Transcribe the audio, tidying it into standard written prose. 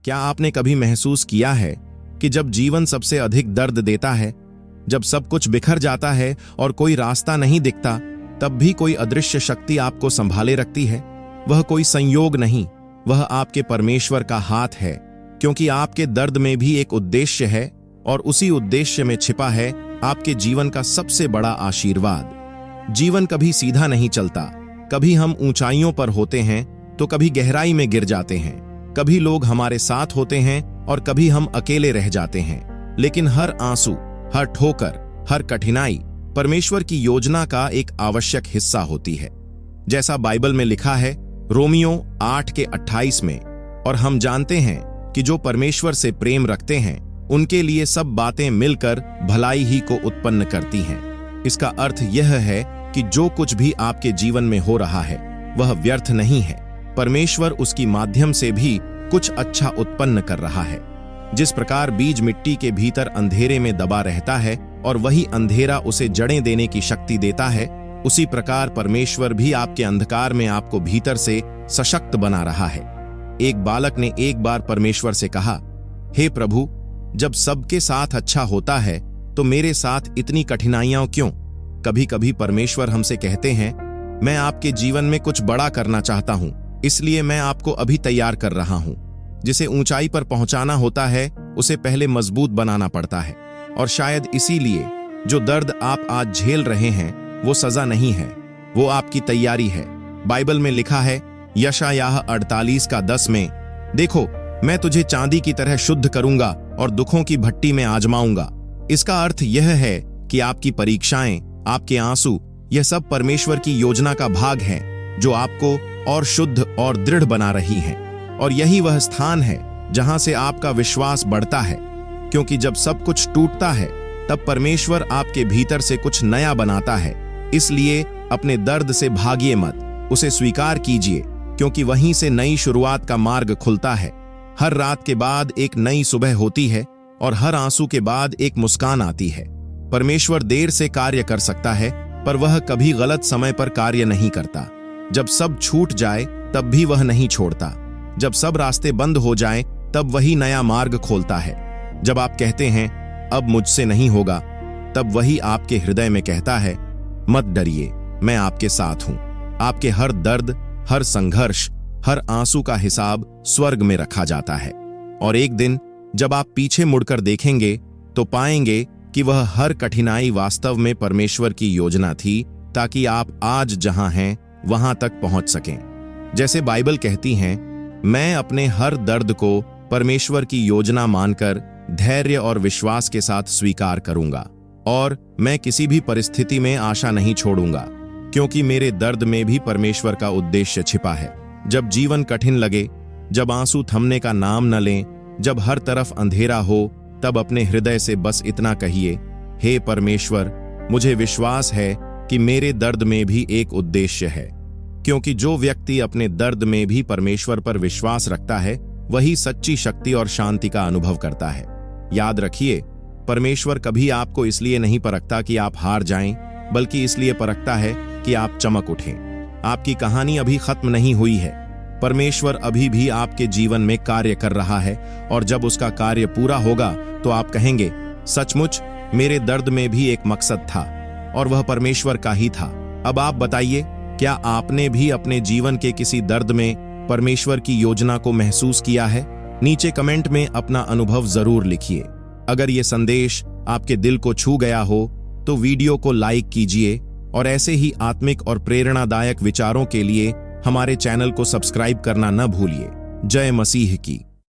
क्या आपने कभी महसूस किया है कि जब जीवन सबसे अधिक दर्द देता है, जब सब कुछ बिखर जाता है और कोई रास्ता नहीं दिखता, तब भी कोई अदृश्य शक्ति आपको संभाले रखती है? वह कोई संयोग नहीं, वह आपके परमेश्वर का हाथ है, क्योंकि आपके दर्द में भी एक उद्देश्य है और उसी उद्देश्य में छिपा है आपके जीवन का सबसे बड़ा आशीर्वाद। जीवन कभी सीधा नहीं चलता, कभी हम ऊंचाइयों पर होते हैं तो कभी गहराई में गिर जाते हैं, कभी लोग हमारे साथ होते हैं और कभी हम अकेले रह जाते हैं। लेकिन हर आंसू, हर ठोकर, हर कठिनाई परमेश्वर की योजना का एक आवश्यक हिस्सा होती है। जैसा बाइबल में लिखा है रोमियो 8:28 में, और हम जानते हैं कि जो परमेश्वर से प्रेम रखते हैं उनके लिए सब बातें मिलकर भलाई ही को उत्पन्न करती हैं। इसका अर्थ यह है कि जो कुछ भी आपके जीवन में हो रहा है वह व्यर्थ नहीं है। परमेश्वर उसकी माध्यम से भी कुछ अच्छा उत्पन्न कर रहा है। जिस प्रकार बीज मिट्टी के भीतर अंधेरे में दबा रहता है और वही अंधेरा उसे जड़ें देने की शक्ति देता है, उसी प्रकार परमेश्वर भी आपके अंधकार में आपको भीतर से सशक्त बना रहा है। एक बालक ने एक बार परमेश्वर से कहा, हे प्रभु, जब सबके साथ अच्छा होता है तो मेरे साथ इतनी कठिनाइयां क्यों? कभी कभी परमेश्वर हमसे कहते हैं, मैं आपके जीवन में कुछ बड़ा करना चाहता हूं, इसलिए मैं आपको अभी तैयार कर रहा हूं। जिसे ऊंचाई पर पहुंचाना होता है उसे पहले मजबूत बनाना पड़ता है। और शायद इसीलिए जो दर्द आप आज झेल रहे हैं वो सजा नहीं है, वो आपकी तैयारी है। बाइबल में लिखा है यशायाह 48:10 में, देखो मैं तुझे चांदी की तरह शुद्ध करूंगा और दुखों की भट्टी में आजमाऊंगा। इसका अर्थ यह है कि आपकी परीक्षाएं, आपके आंसू, यह सब परमेश्वर की योजना का भाग है जो आपको और शुद्ध और दृढ़ बना रही है। और यही वह स्थान है जहां से आपका विश्वास बढ़ता है, क्योंकि जब सब कुछ टूटता है तब परमेश्वर आपके भीतर से कुछ नया बनाता है। इसलिए अपने दर्द से भागिए मत, उसे स्वीकार कीजिए, क्योंकि वहीं से नई शुरुआत का मार्ग खुलता है। हर रात के बाद एक नई सुबह होती है और हर आंसू के बाद एक मुस्कान आती है। परमेश्वर देर से कार्य कर सकता है, पर वह कभी गलत समय पर कार्य नहीं करता। जब सब छूट जाए तब भी वह नहीं छोड़ता। जब सब रास्ते बंद हो जाएं, तब वही नया मार्ग खोलता है। जब आप कहते हैं अब मुझसे नहीं होगा, तब वही आपके हृदय में कहता है, मत डरिए, मैं आपके साथ हूं। आपके हर दर्द, हर संघर्ष, हर आंसू का हिसाब स्वर्ग में रखा जाता है। और एक दिन जब आप पीछे मुड़कर देखेंगे तो पाएंगे कि वह हर कठिनाई वास्तव में परमेश्वर की योजना थी, ताकि आप आज जहां हैं वहां तक पहुंच सकें। जैसे बाइबल कहती है, मैं अपने हर दर्द को परमेश्वर की योजना मानकर धैर्य और विश्वास के साथ स्वीकार करूंगा, और मैं किसी भी परिस्थिति में आशा नहीं छोड़ूंगा, क्योंकि मेरे दर्द में भी परमेश्वर का उद्देश्य छिपा है। जब जीवन कठिन लगे, जब आंसू थमने का नाम न लें, जब हर तरफ अंधेरा हो, तब अपने हृदय से बस इतना कहिए, हे परमेश्वर, मुझे विश्वास है कि मेरे दर्द में भी एक उद्देश्य है। क्योंकि जो व्यक्ति अपने दर्द में भी परमेश्वर पर विश्वास रखता है वही सच्ची शक्ति और शांति का अनुभव करता है। याद रखिए, परमेश्वर कभी आपको इसलिए नहीं परखता कि आप हार जाएं, बल्कि इसलिए परखता है कि आप चमक उठें। आपकी कहानी अभी खत्म नहीं हुई है। परमेश्वर अभी भी आपके जीवन में कार्य कर रहा है, और जब उसका कार्य पूरा होगा तो आप कहेंगे, सचमुच मेरे दर्द में भी एक मकसद था और वह परमेश्वर का ही था। अब आप बताइए, क्या आपने भी अपने जीवन के किसी दर्द में परमेश्वर की योजना को महसूस किया है? नीचे कमेंट में अपना अनुभव जरूर लिखिए। अगर ये संदेश आपके दिल को छू गया हो तो वीडियो को लाइक कीजिए, और ऐसे ही आत्मिक और प्रेरणादायक विचारों के लिए हमारे चैनल को सब्सक्राइब करना न भूलिए। जय मसीह की।